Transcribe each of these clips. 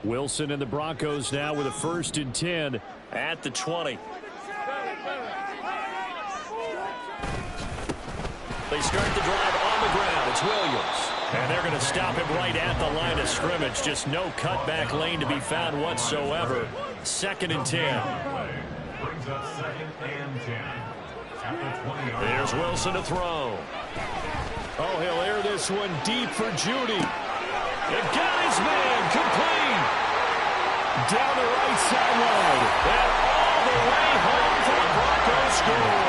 Wilson and the Broncos now with a 1st and 10 at the 20. They start the drive on the ground. It's Williams. And they're going to stop him right at the line of scrimmage. Just no cutback lane to be found whatsoever. 2nd and 10. Brings up 2nd and 10. There's Wilson to throw. Oh, he'll air this one deep for Judy. It got his man complete. Down the right sideline. And all the way home for the Broncos score.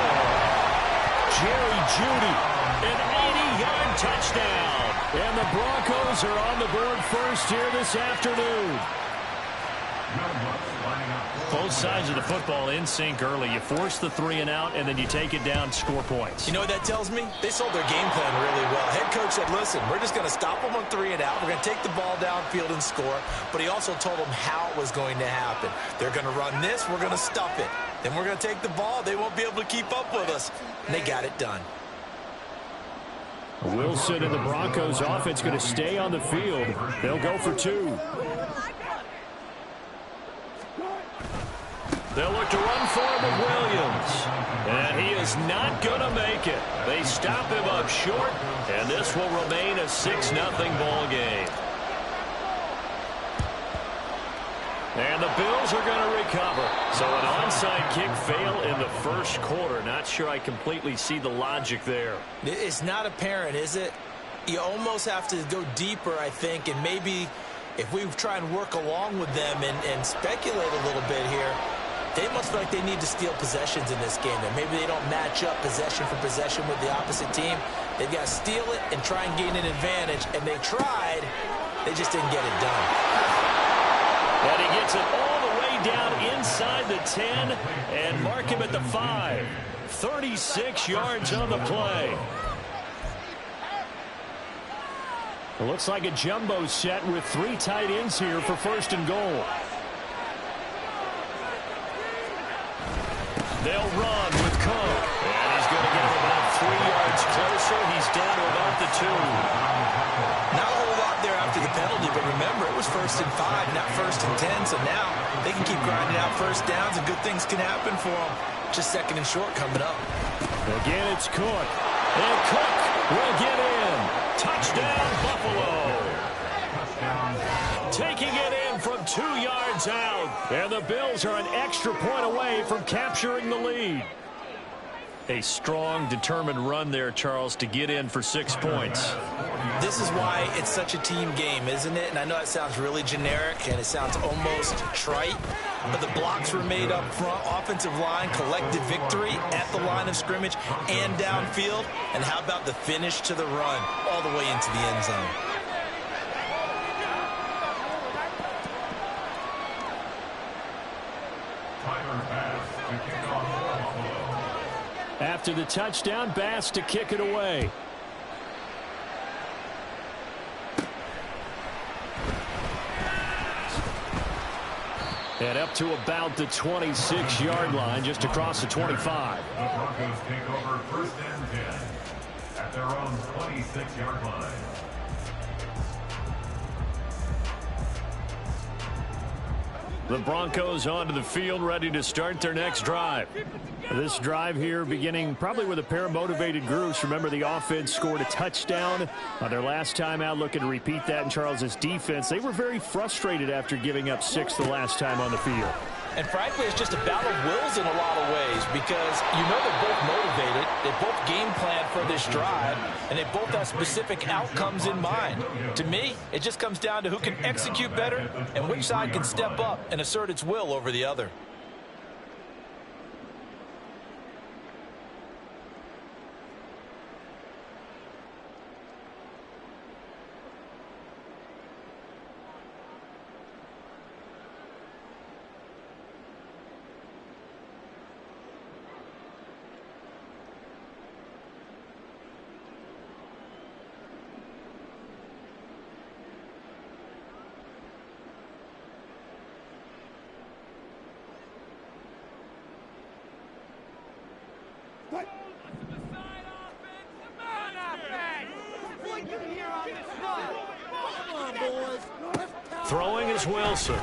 Jerry Judy, an 80-yard touchdown. And the Broncos are on the board first here this afternoon. Both sides of the football in sync early. You force the 3 and out, and then you take it down, score points. You know what that tells me? They sold their game plan really well. Head coach said, listen, we're just going to stop them on 3 and out. We're going to take the ball downfield and score. But he also told them how it was going to happen. They're going to run this. We're going to stuff it. Then we're going to take the ball. They won't be able to keep up with us. And they got it done. Wilson and the Broncos offense going to stay on the field. They'll go for 2. They'll look to run for him with Williams. And he is not going to make it. They stop him up short, and this will remain a 6-0 ball game. And the Bills are going to recover. So an onside kick fail in the first quarter. Not sure I completely see the logic there. It's not apparent, is it? You almost have to go deeper, I think, and maybe if we try and work along with them and speculate a little bit here, they must feel like they need to steal possessions in this game. And maybe they don't match up possession for possession with the opposite team. They've got to steal it and try and gain an advantage. And they tried. They just didn't get it done. And he gets it all the way down inside the 10 and mark him at the 5. 36 yards on the play. It looks like a jumbo set with 3 tight ends here for 1st and goal. They'll run with Cook. And he's going to get him about 3 yards closer. He's down to about the 2. Not a whole lot there after the penalty, but remember, it was 1st and 5, not 1st and 10. So now they can keep grinding out first downs, and good things can happen for them. Just 2nd and short coming up. Again, it's Cook. And Cook will get in. Touchdown, Buffalo. Taking it in from 2 yards out. And the Bills are an extra point away from capturing the lead. A strong, determined run there, Charles, to get in for 6 points. This is why it's such a team game, isn't it? And I know it sounds really generic and it sounds almost trite, but the blocks were made up front. Offensive line collected victory at the line of scrimmage and downfield. And how about the finish to the run all the way into the end zone? After the touchdown, Bass to kick it away. And up to about the 26-yard line, just across the 25. The Broncos take over 1st and 10 at their own 26-yard line. The Broncos onto the field, ready to start their next drive. This drive here beginning probably with a pair of motivated groups. Remember, the offense scored a touchdown on their last time out, looking to repeat that in Charles's defense. They were very frustrated after giving up 6 the last time on the field. And frankly, it's just a battle of wills in a lot of ways because you know they're both motivated, they both game plan for this drive, and they both have specific outcomes in mind. To me, it just comes down to who can execute better and which side can step up and assert its will over the other. Throwing it Here's Wilson. And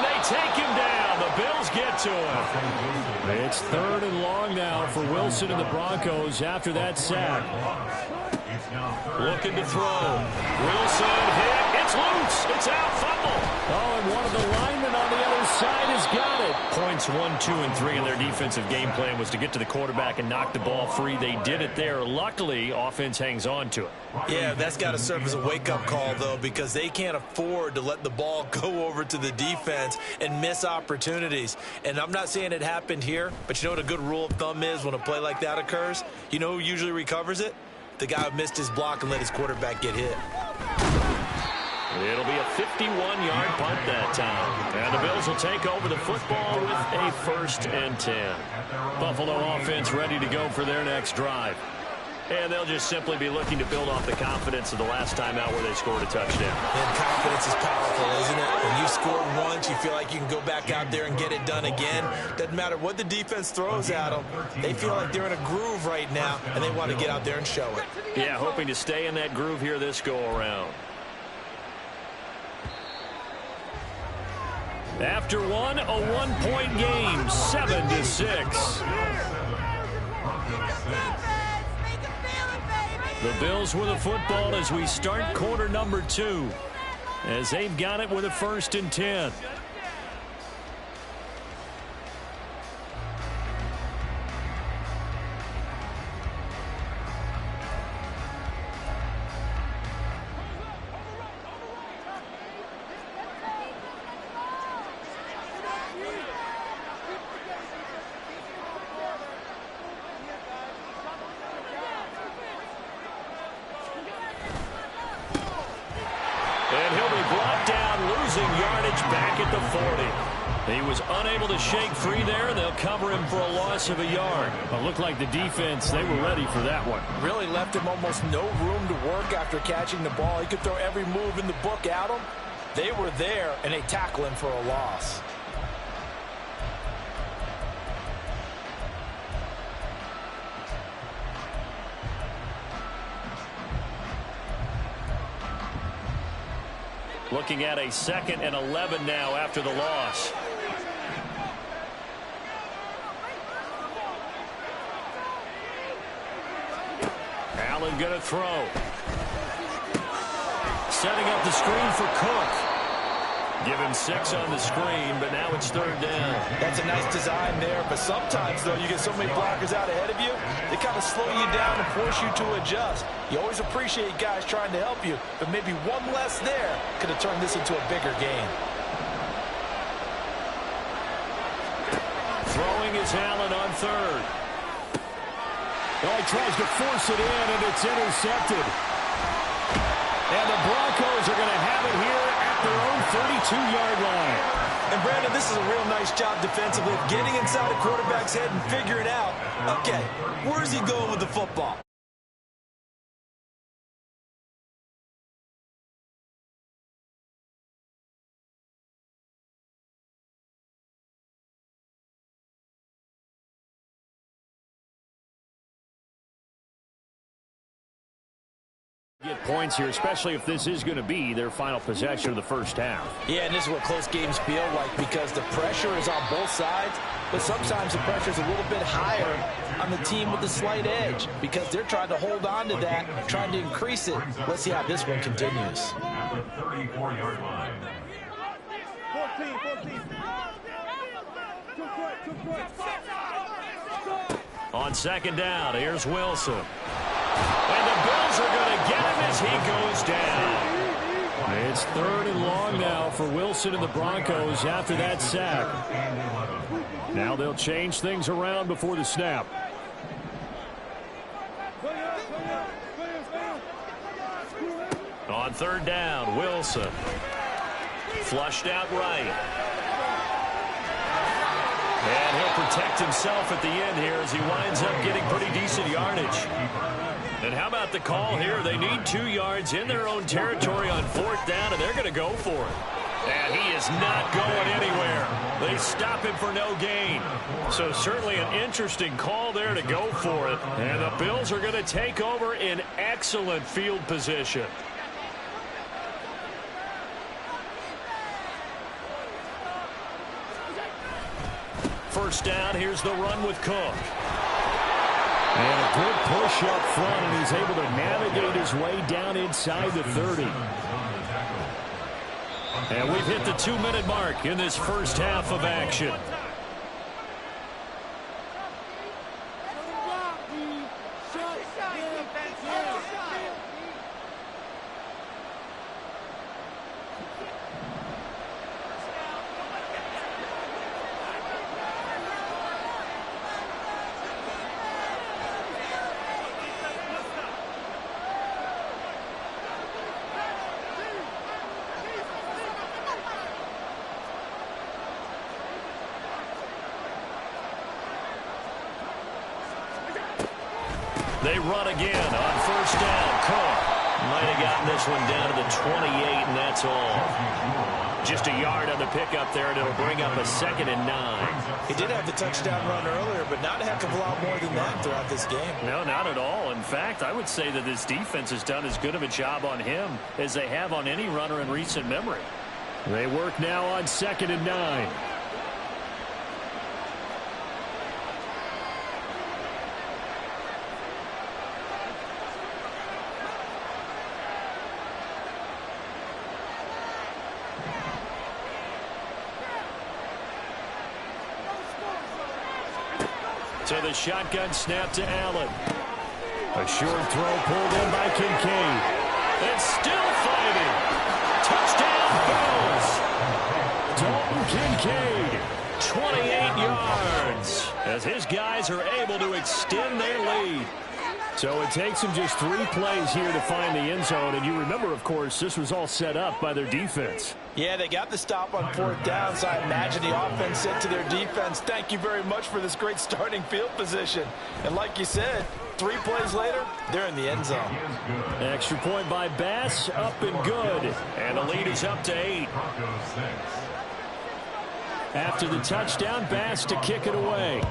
they take him down. The Bills get to him. It's 3rd and long now for Wilson and the Broncos after that sack. Looking to throw. Wilson hit. It's loose. It's out. Fumble. Oh, and one of the linemen on the other side has got it. Points 1, 2, and 3 in their defensive game plan was to get to the quarterback and knock the ball free. They did it there. Luckily, offense hangs on to it. Yeah, that's got to serve as a wake-up call, though, because they can't afford to let the ball go over to the defense and miss opportunities. And I'm not saying it happened here, but you know what a good rule of thumb is when a play like that occurs? You know who usually recovers it? The guy who missed his block and let his quarterback get hit. It'll be a 51-yard punt that time. And the Bills will take over the football with a 1st and 10. Buffalo offense ready to go for their next drive. And they'll just simply be looking to build off the confidence of the last time out where they scored a touchdown. And confidence is powerful, isn't it? When you scored once, you feel like you can go back out there and get it done again. Doesn't matter what the defense throws at them. They feel like they're in a groove right now, and they want to get out there and show it. Yeah, hoping to stay in that groove here this go-around. After one, a 1-point game, 7-6. The Bills with the football as we start quarter number 2, as they've got it with a 1st and 10. And he'll be brought down, losing yardage back at the 40. He was unable to shake free there, and they'll cover him for a loss of a yard. Well, it looked like the defense, they were ready for that one. Really left him almost no room to work after catching the ball. He could throw every move in the book at him. They were there, and they tackle him for a loss. Looking at a 2nd and 11 now after the loss. Allen going to throw. Setting up the screen for Cook. Give him 6 on the screen, but now it's 3rd down. That's a nice design there, but sometimes, though, you get so many blockers out ahead of you, they kind of slow you down and force you to adjust. You always appreciate guys trying to help you, but maybe one less there could have turned this into a bigger game. Throwing is Allen on 3rd. Well, he tries to force it in, and it's intercepted. And the Broncos are going to have it here at their own 32-yard line. And, Brandon, this is a real nice job defensively of getting inside a quarterback's head and figuring out, okay, where's he going with the football? Get points here, especially if this is going to be their final possession of the first half. Yeah, and this is what close games feel like because the pressure is on both sides, but sometimes the pressure is a little bit higher on the team with the slight edge because they're trying to hold on to that, trying to increase it. Let's see how this one continues. At the 34-yard line. 14. On 2nd down, here's Wilson. And the Bills are going to get him as he goes down. It's 3rd and long now for Wilson and the Broncos after that sack. Now they'll change things around before the snap. On 3rd down, Wilson. Flushed out right. And he'll protect himself at the end here as he winds up getting pretty decent yardage. And how about the call here? They need 2 yards in their own territory on 4th down, and they're going to go for it. And he is not going anywhere. They stop him for no gain. So certainly an interesting call there to go for it. And the Bills are going to take over in excellent field position. first down. Here's the run with Cook. And a good push up front, and he's able to navigate his way down inside the 30. And we've hit the 2-minute mark in this first half of action. They run again on first down. Cook might have gotten this one down to the 28, and that's all. Just a yard on the pickup there, and it'll bring up a 2nd and 9. He did have the touchdown run earlier, but not a heck of a lot more than that throughout this game. No, not at all. In fact, I would say that this defense has done as good of a job on him as they have on any runner in recent memory. They work now on 2nd and 9. So the shotgun snap to Allen. A short throw pulled in by Kincaid. And still fighting. Touchdown Bills. Dalton Kincaid. 28 yards as his guys are able to extend their lead. So it takes them just 3 plays here to find the end zone. And you remember, of course, this was all set up by their defense. Yeah, they got the stop on 4th down, so I imagine the offense said to their defense, thank you very much for this great starting field position. And like you said, 3 plays later, they're in the end zone. Extra point by Bass, up and good. And the lead is up to 8. After the touchdown, Bass to kick it away.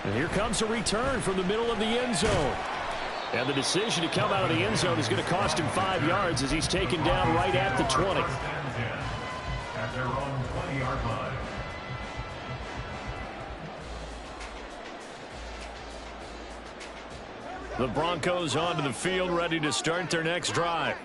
And here comes a return from the middle of the end zone. And the decision to come out of the end zone is going to cost him 5 yards as he's taken down right at the 20. At their own 20-yard line. The Broncos onto the field, ready to start their next drive.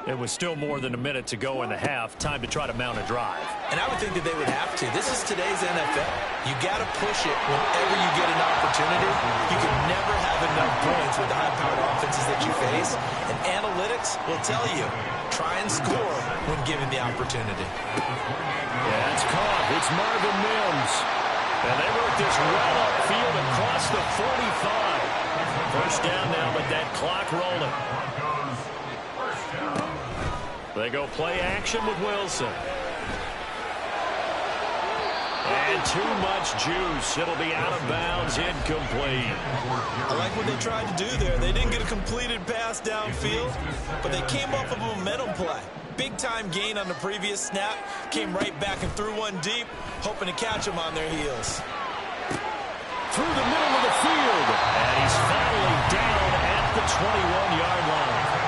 It was still more than a minute to go in the half. Time to try to mount a drive. And I would think that they would have to. This is today's NFL. You got to push it whenever you get an opportunity. You can never have enough points with the high-powered offenses that you face. And analytics will tell you, try and score when given the opportunity. Yeah, it's caught. It's Marvin Mims. And they work this well upfield across the 45. First down now with that clock rolling. They go play action with Wilson. And too much juice. It'll be out of bounds, incomplete. I like what they tried to do there. They didn't get a completed pass downfield, but they came off of a momentum play. Big-time gain on the previous snap. Came right back and threw one deep, hoping to catch them on their heels. Through the middle of the field. And he's finally down at the 21-yard line.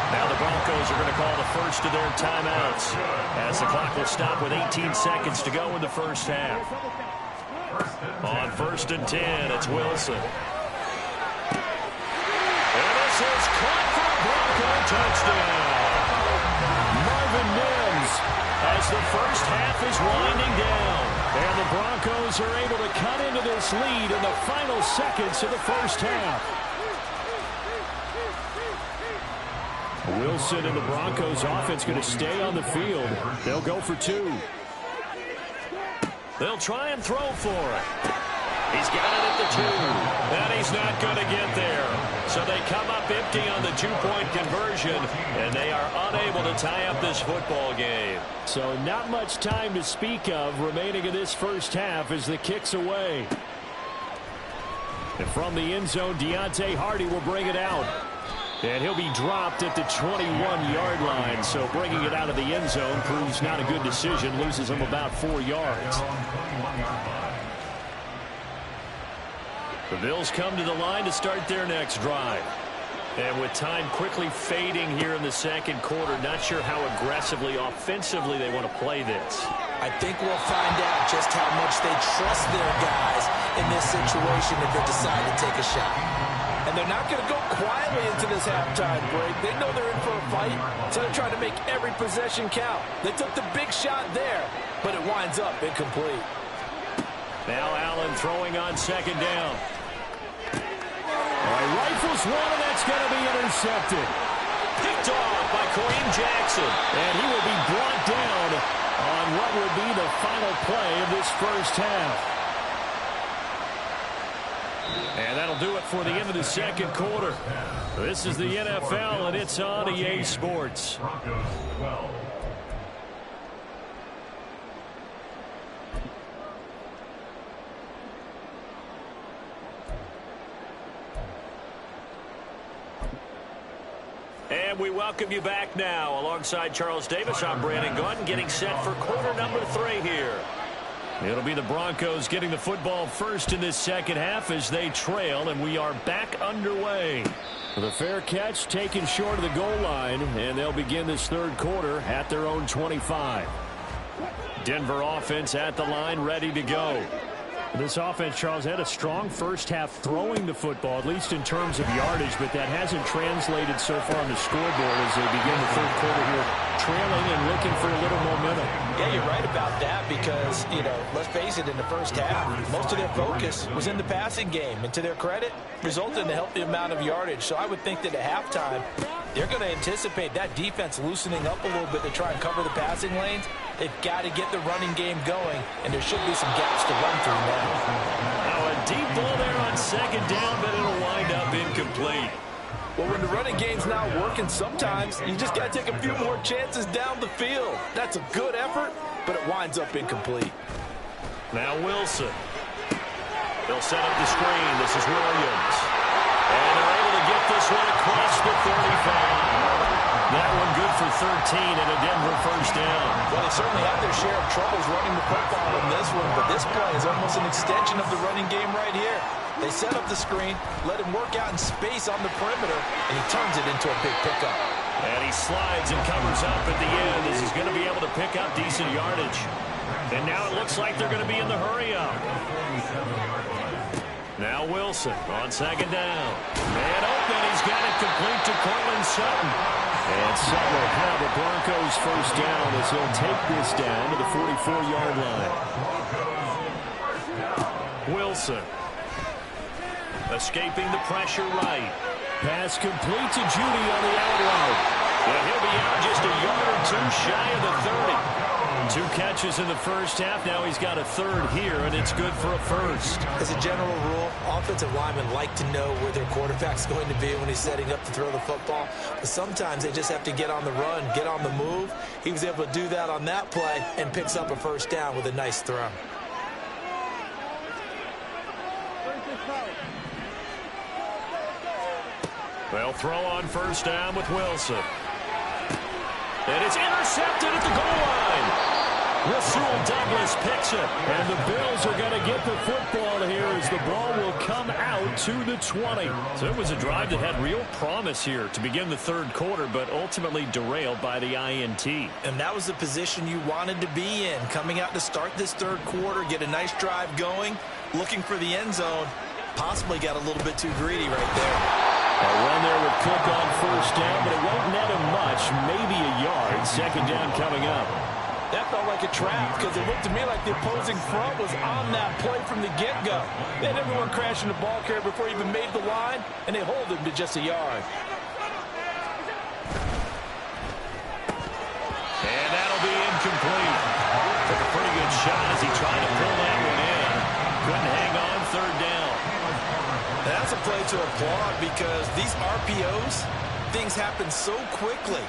Now the Broncos are going to call the first of their timeouts as the clock will stop with 18 seconds to go in the first half. On 1st and 10, it's Wilson. And this is caught for a Bronco touchdown. Marvin Mims as the first half is winding down. And the Broncos are able to cut into this lead in the final seconds of the first half. Wilson and the Broncos offense going to stay on the field. They'll go for 2. They'll try and throw for it. He's got it at the 2. And he's not going to get there. So they come up empty on the 2-point conversion, and they are unable to tie up this football game. So not much time to speak of remaining in this first half as the kick's away. And from the end zone, Deontay Hardy will bring it out. And he'll be dropped at the 21-yard line. So bringing it out of the end zone proves not a good decision. Loses him about 4 yards. The Bills come to the line to start their next drive. And with time quickly fading here in the second quarter, not sure how aggressively, offensively they want to play this. I think we'll find out just how much they trust their guys in this situation if they decide to take a shot. And they're not going to go quietly into this halftime break. They know they're in for a fight, so they're trying to make every possession count. They took the big shot there, but it winds up incomplete. Now Allen throwing on second down. All right, rifles one, and that's going to be intercepted. Picked off by Kareem Jackson. And he will be brought down on what will be the final play of this first half. And that'll do it for the end of the second quarter. This is the NFL, and it's on EA Sports. Broncos 12. And we welcome you back now. Alongside Charles Davis, I'm Brandon Gunn, getting set for quarter number 3 here. It'll be the Broncos getting the football first in this second half as they trail, and we are back underway. The fair catch taken short of the goal line, and they'll begin this third quarter at their own 25. Denver offense at the line, ready to go. This offense, Charles, had a strong first half throwing the football, at least in terms of yardage, but that hasn't translated so far on the scoreboard as they begin the third quarter here, trailing and looking for a little momentum. Yeah, you're right about that because, let's face it, in the first half, most of their focus was in the passing game. And to their credit, resulted in a healthy amount of yardage. So I would think that at halftime, they're going to anticipate that defense loosening up a little bit to try and cover the passing lanes. They've got to get the running game going, and there should be some gaps to run through now. Now a deep ball there on second down, but it'll wind up incomplete. Well, when the running game's not working, sometimes you just got to take a few more chances down the field. That's a good effort, but it winds up incomplete. Now Wilson. They'll set up the screen. This is Williams. And they're able to get this one across the 35. That one good for 13 and a Denver first down. Well, they certainly had their share of troubles running the football in this one, but this play is almost an extension of the running game right here. They set up the screen, let him work out in space on the perimeter, and he turns it into a big pickup. And he slides and covers up at the end as he's going to be able to pick up decent yardage. And now it looks like they're going to be in the hurry-up. Now Wilson on second down. And open, he's got it complete to Cortland Sutton. And Sutton will have the Broncos first down as he'll take this down to the 44-yard line. Wilson. Escaping the pressure right. Pass complete to Judy on the out route. And he'll be out just a yard or two shy of the 30. 2 catches in the first half. Now he's got a third here, and it's good for a first. As a general rule, offensive linemen like to know where their quarterback's going to be when he's setting up to throw the football. But sometimes they just have to get on the run, get on the move. He was able to do that on that play and picks up a first down with a nice throw. They'll throw on first down with Wilson. And it's intercepted at the goal line. Rasul Douglas picks it. And the Bills are going to get the football here as the ball will come out to the 20. So it was a drive that had real promise here to begin the third quarter, but ultimately derailed by the INT. And that was the position you wanted to be in. Coming out to start this third quarter, get a nice drive going, looking for the end zone. Possibly got a little bit too greedy right there. A run there with Cook on first down, but it won't net him much, maybe a yard. Second down coming up. That felt like a trap because it looked to me like the opposing front was on that play from the get-go. They had everyone crashing the ball carrier before he even made the line, and they hold him to just a yard. And that'll be incomplete. Took a pretty good shot as he tried to pull that one in. Couldn't hang on, third down. That's a play to applaud because these RPOs, things happen so quickly.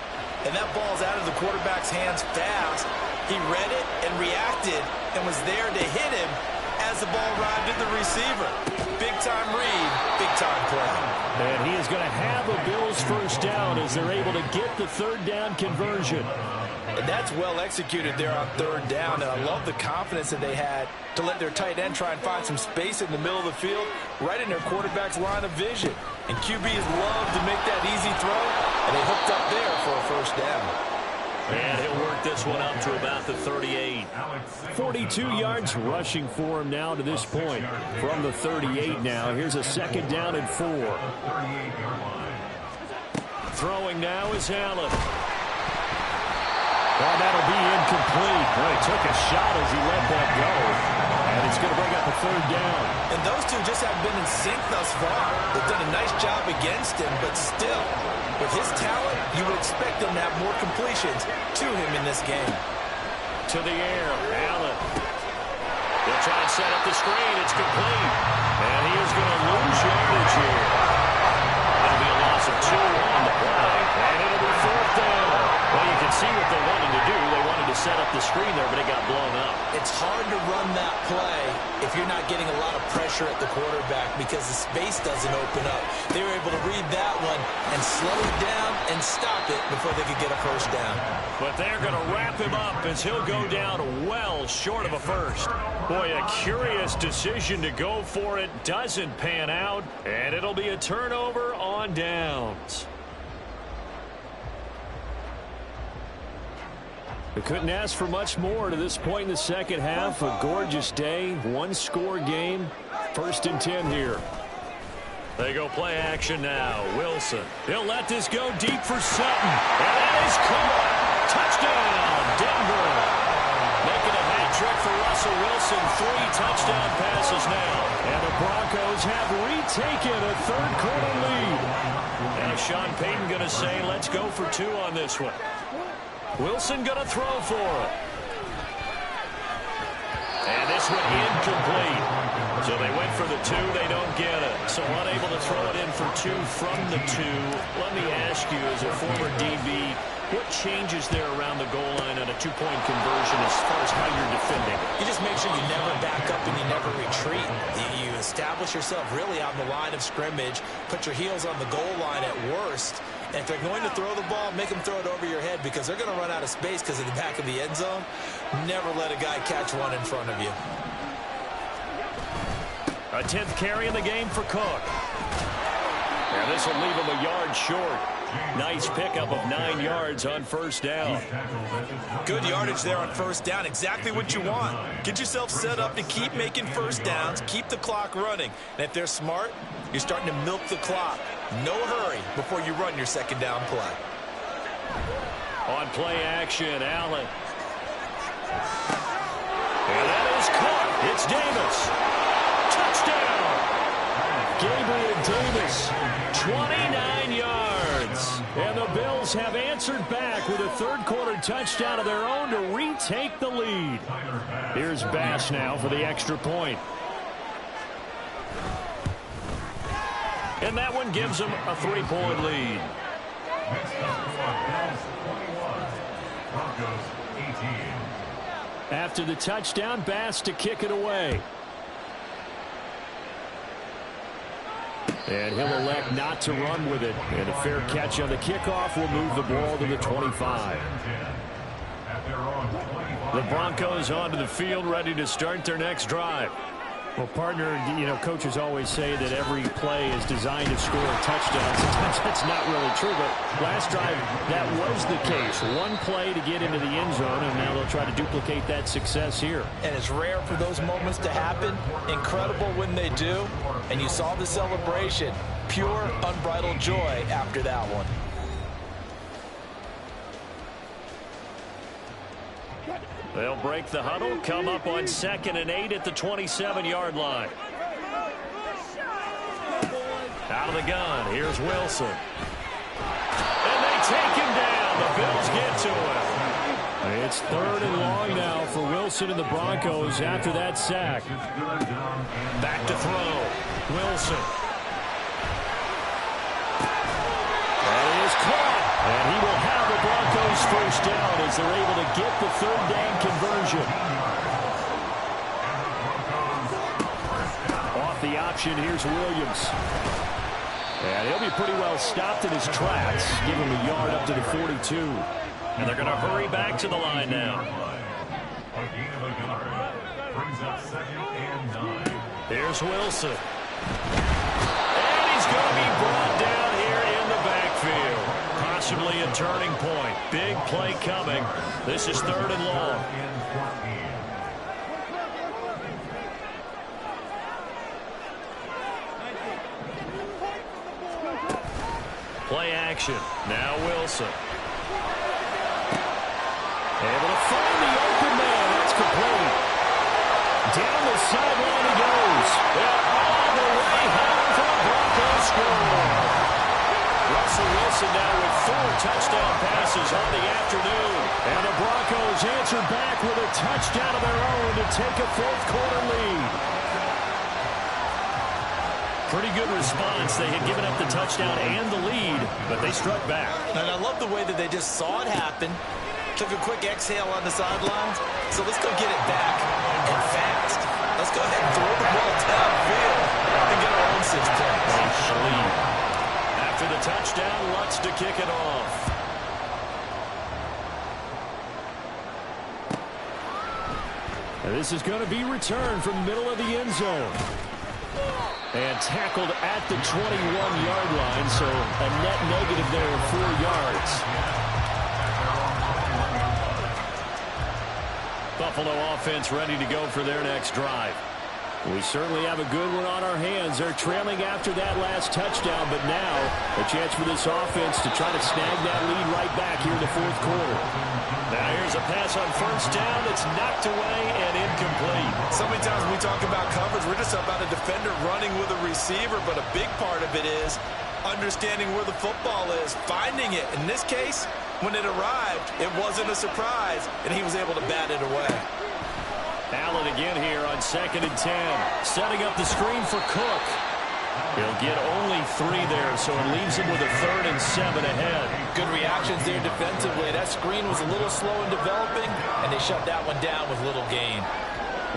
And that ball's out of the quarterback's hands fast. He read it and reacted and was there to hit him as the ball arrived at the receiver. Big-time read, big-time play. And he is going to have a Bills first down as they're able to get the third down conversion. And that's well executed there on third down. And I love the confidence that they had to let their tight end try and find some space in the middle of the field, right in their quarterback's line of vision. And QBs love to make that easy throw, and they hooked up there for a first down. And he'll work this one up to about the 38. 42 yards rushing for him now to this point. From the 38 now, here's a second down and 4. Throwing now is Allen. Oh, that'll be incomplete. Well, he took a shot as he let that go. And it's going to bring up a third down. And those two just haven't been in sync thus far. They've done a nice job against him, but still, with his talent, you would expect him to have more completions to him in this game. To the air, Allen. They'll try and set up the screen. It's complete. And he is going to lose yardage here. That'll be a loss of 2 on the play. And it'll be fourth down. Well, you can see what they wanted to do. They wanted to set up the screen there, but it got blown up. It's hard to run that play if you're not getting a lot of pressure at the quarterback because the space doesn't open up. They were able to read that one and slow it down and stop it before they could get a first down. But they're going to wrap him up as he'll go down well short of a first. Boy, a curious decision to go for it. Doesn't pan out, and it'll be a turnover on downs. We couldn't ask for much more to this point in the second half. A gorgeous day, one-score game. First and 10 here. They go play action now. Wilson. He'll let this go deep for Sutton. And that is caught. Touchdown, Denver. Making a hat trick for Russell Wilson. 3 touchdown passes now. And the Broncos have retaken a third-quarter lead. Now Sean Payton going to say, let's go for 2 on this one. Wilson going to throw for it. And this one incomplete. So they went for the 2. They don't get it. So unable to throw it in for 2 from the 2. Let me ask you, as a former DB, what changes there around the goal line on a 2-point conversion as far as how you're defending? You just make sure you never back up and you never retreat. You establish yourself really on the line of scrimmage, put your heels on the goal line at worst. And if they're going to throw the ball, make them throw it over your head because they're going to run out of space because of the back of the end zone. Never let a guy catch one in front of you. A 10th carry in the game for Cook. And this will leave him a yard short. Nice pickup of 9 yards on first down. Good yardage there on first down. Exactly what you want. Get yourself set up to keep making first downs, keep the clock running. And if they're smart, you're starting to milk the clock. No hurry before you run your second down play. On play action, Allen. And that is caught. It's Davis. Touchdown. Gabriel Davis, 29 yards. And the Bills have answered back with a third-quarter touchdown of their own to retake the lead. Here's Bass now for the extra point. And that one gives them a 3-point lead. After the touchdown, Bass to kick it away. And he'll elect not to run with it. And a fair catch on the kickoff will move the ball to the 25. The Broncos onto the field, ready to start their next drive. Well, partner, you know, coaches always say that every play is designed to score a touchdown. Sometimes that's not really true, but last drive, that was the case. One play to get into the end zone, and now they'll try to duplicate that success here. And it's rare for those moments to happen. Incredible when they do. And you saw the celebration. Pure, unbridled joy after that one. They'll break the huddle, come up on 2nd and 8 at the 27-yard line. Out of the gun, here's Wilson. And they take him down. The Bills get to him. It's 3rd and long now for Wilson and the Broncos after that sack. Back to throw. Wilson. And he is caught. And he will have the Broncos first down as they're able to get the 3rd down conversion. Off the option, here's Williams. And he'll be pretty well stopped in his tracks. Give him a yard up to the 42. And they're going to hurry back to the line now. A gain of a yard. Brings up 2nd and 9. Here's Wilson. And he's going to be brought down here in the backfield. Possibly a turning point. Big play coming. This is 3rd and long. Play action. Now Wilson. Able to find the open man. That's complete. Down the sideline he goes. And all the way home for the Broncos score. Russell Wilson now with 4 touchdown passes on the afternoon. And the Broncos answer back with a touchdown of their own to take a 4th quarter lead. Pretty good response. They had given up the touchdown and the lead, but they struck back. And I love the way that they just saw it happen. Took a quick exhale on the sidelines. So let's go get it back and fast. Let's go ahead and throw the ball downfield and get our own 6 points. After the touchdown, Lutz to kick it off. And this is going to be returned from the middle of the end zone. And tackled at the 21-yard line, so a net negative there of 4 yards. Buffalo offense ready to go for their next drive. We certainly have a good one on our hands. They're trailing after that last touchdown, but now a chance for this offense to try to snag that lead right back here in the 4th quarter. Now here's a pass on 1st down that's knocked away and incomplete. So many times when we talk about coverage, we're just about a defender running with a receiver, but a big part of it is understanding where the football is, finding it. In this case, when it arrived, it wasn't a surprise, and he was able to bat it away. Allen again here on 2nd and 10. Setting up the screen for Cook. He'll get only 3 there, so it leaves him with a 3rd and 7 ahead. Good reactions there defensively. That screen was a little slow in developing, and they shut that one down with little gain.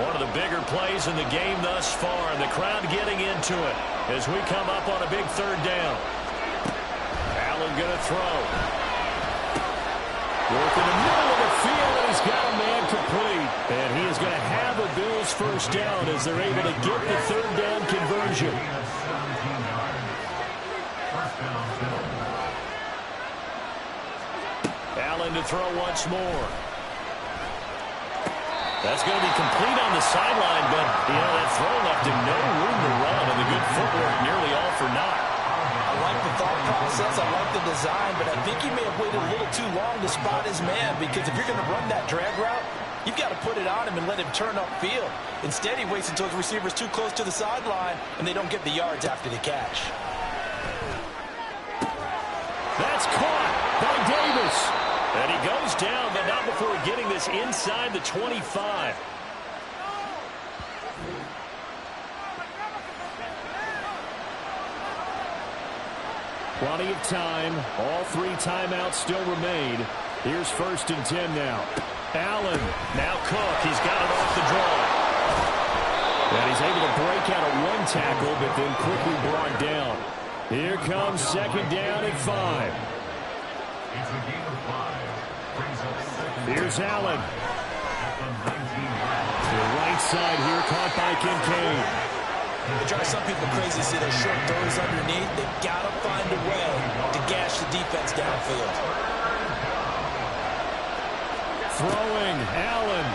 One of the bigger plays in the game thus far, and the crowd getting into it as we come up on a big 3rd down. Allen going to throw. Work in the middle of the field, and he's got a man complete. And he is going to have a Bills 1st down as they're able to get the 3rd down conversion. Allen to throw once more. That's going to be complete on the sideline, but, that throw left him no room to run, and the good footwork nearly all for naught. I like the thought process. I like the design, but I think he may have waited a little too long to spot his man, because if you're going to run that drag route, you've got to put it on him and let him turn upfield. Instead, he waits until his receiver's too close to the sideline, and they don't get the yards after the catch. That's caught by Davis. And he goes down, but not before getting this inside the 25. Plenty of time. All 3 timeouts still remain. Here's 1st and 10 now. Allen, now Cook. He's got it off the draw. And he's able to break out of 1 tackle, but then quickly brought down. Here comes 2nd down and 5. It's a gain of 5. Here's Allen. To the right side here, caught by Kincaid. It drives some people crazy to see those short throws underneath. They've got to find a way to gash the defense downfield. Throwing, Allen.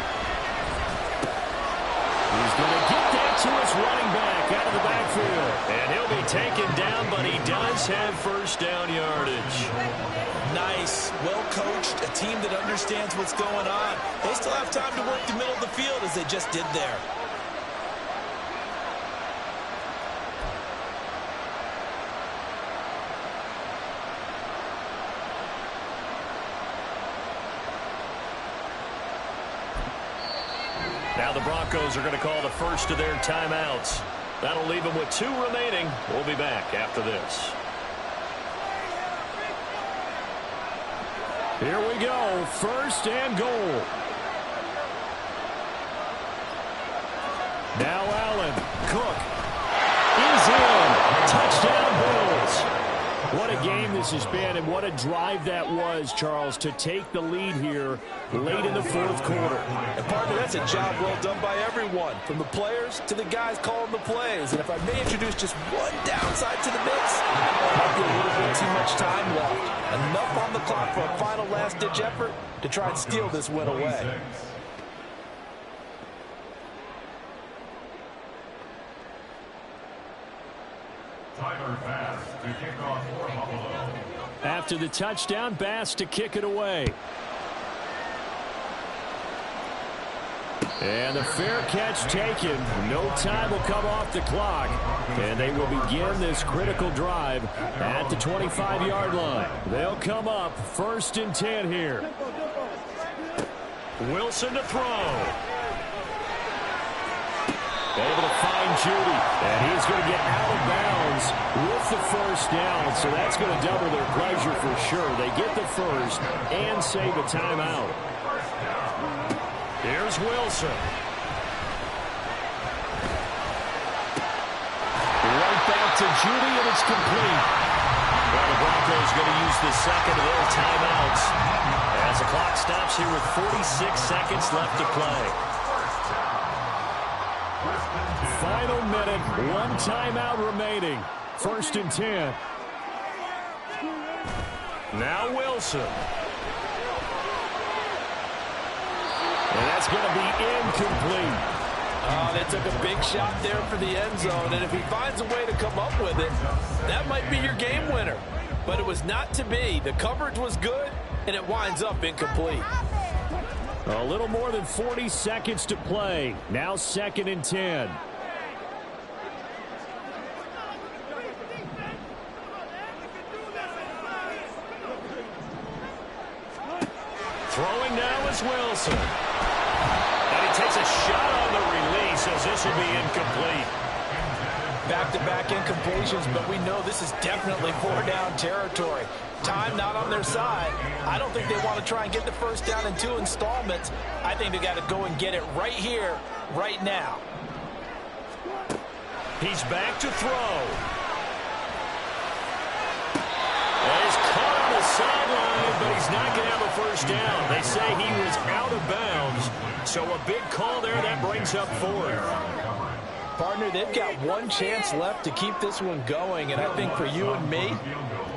He's going to get that to his running back out of the backfield. And he'll be taken down, but he does have 1st down yardage. Nice, well-coached, a team that understands what's going on. They still have time to work the middle of the field as they just did there. Now the Broncos are going to call the first of their timeouts. That'll leave them with 2 remaining. We'll be back after this. Here we go, 1st and goal. Now Allen, Cook is in. Touchdown Bills. What what a game this has been, and what a drive that was, Charles, to take the lead here late in the fourth quarter. And partner, that's a job well done by everyone, from the players to the guys calling the plays. And if I may introduce just one downside to the mix, might be a little bit too much time left. Enough on the clock for a final last-ditch effort to try and steal this win away. Bass to kick off for Buffalo. After the touchdown, Bass to kick it away. And the fair catch taken. No time will come off the clock. And they will begin this critical drive at the 25-yard line. They'll come up 1st and 10 here. Wilson to throw. Able to find Judy, and he's going to get out of bounds with the first down, so that's going to double their pleasure for sure. They get the first and save a timeout. Here's Wilson. Right back to Judy, and it's complete. Well, the Broncos going to use the second of their timeouts as the clock stops here with 46 seconds left to play. Final minute, one timeout remaining. 1st and 10. Now Wilson. And that's going to be incomplete. Oh, they took a big shot there for the end zone, and if he finds a way to come up with it, that might be your game winner. But it was not to be. The coverage was good, and it winds up incomplete. A little more than 40 seconds to play. Now 2nd and 10. Throwing now is Wilson. And he takes a shot on the release as this will be incomplete. Back-to-back incompletions, but we know this is definitely 4-down territory. Time not on their side. I don't think they want to try and get the first down in 2 installments. I think they got to go and get it right here, right now. He's back to throw. Well, he's caught on the sideline, but he's not going to have a first down. They say he was out of bounds, so a big call there. That brings up 4th. Partner, they've got one chance left to keep this one going, and I think for you and me,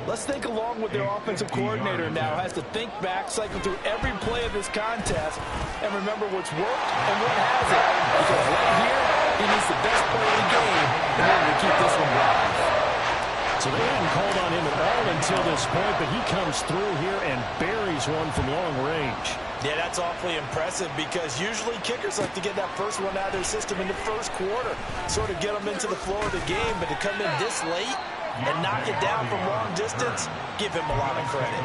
let's think along with their offensive coordinator now. Has to think back, cycle through every play of this contest, and remember what's worked and what hasn't. Because right here, he needs the best play of the game in order to keep this one alive. So they hadn't called on him at all until this point, but he comes through here and buries one from long range. Yeah, that's awfully impressive because usually kickers like to get that first one out of their system in the first quarter, sort of get them into the flow of the game, but to come in this late and knock it down from long distance, give him a lot of credit.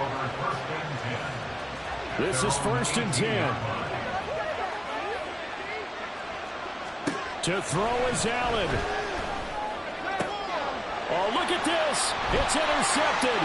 This is 1st and 10. To throw is Allen. Oh, look at this. It's intercepted.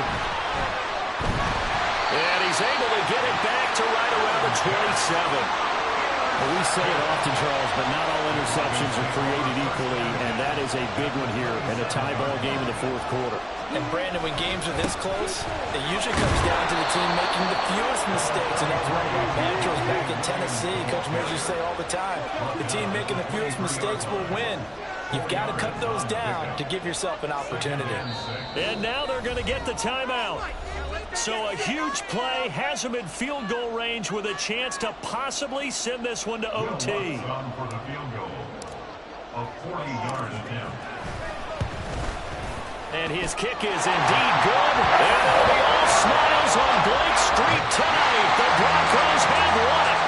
And he's able to get it back to right around the 27. Well, we say it often, Charles, but not all interceptions are created equally, and that is a big one here in a tie ball game in the fourth quarter. And, Brandon, when games are this close, it usually comes down to the team making the fewest mistakes. And that's one of our mantras back in Tennessee. Coach Mears used to say all the time, the team making the fewest mistakes will win. You've got to cut those down to give yourself an opportunity. And now they're going to get the timeout. So a huge play has them in field goal range with a chance to possibly send this one to OT. For the field goal of 40-yard attempt. And his kick is indeed good. And it'll be all smiles on Blake Street tonight. The Broncos have won it.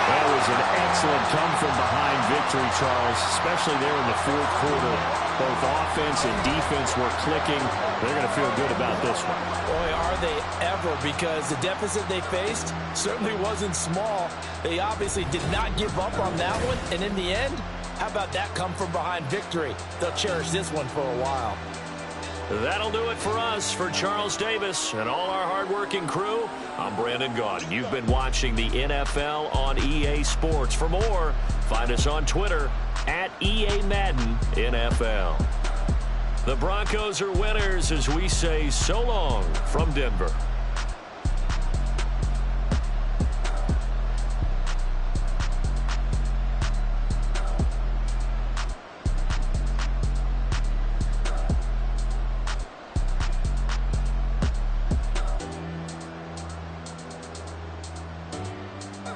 That was an excellent come-from-behind victory, Charles, especially there in the fourth quarter. Both offense and defense were clicking. They're going to feel good about this one. Boy, are they ever, because the deficit they faced certainly wasn't small. They obviously did not give up on that one, and in the end, how about that come-from-behind victory? They'll cherish this one for a while. That'll do it for us. For Charles Davis and all our hardworking crew, I'm Brandon Gaudin. You've been watching the NFL on EA Sports. For more, find us on Twitter @EA Madden NFL. The Broncos are winners as we say so long from Denver.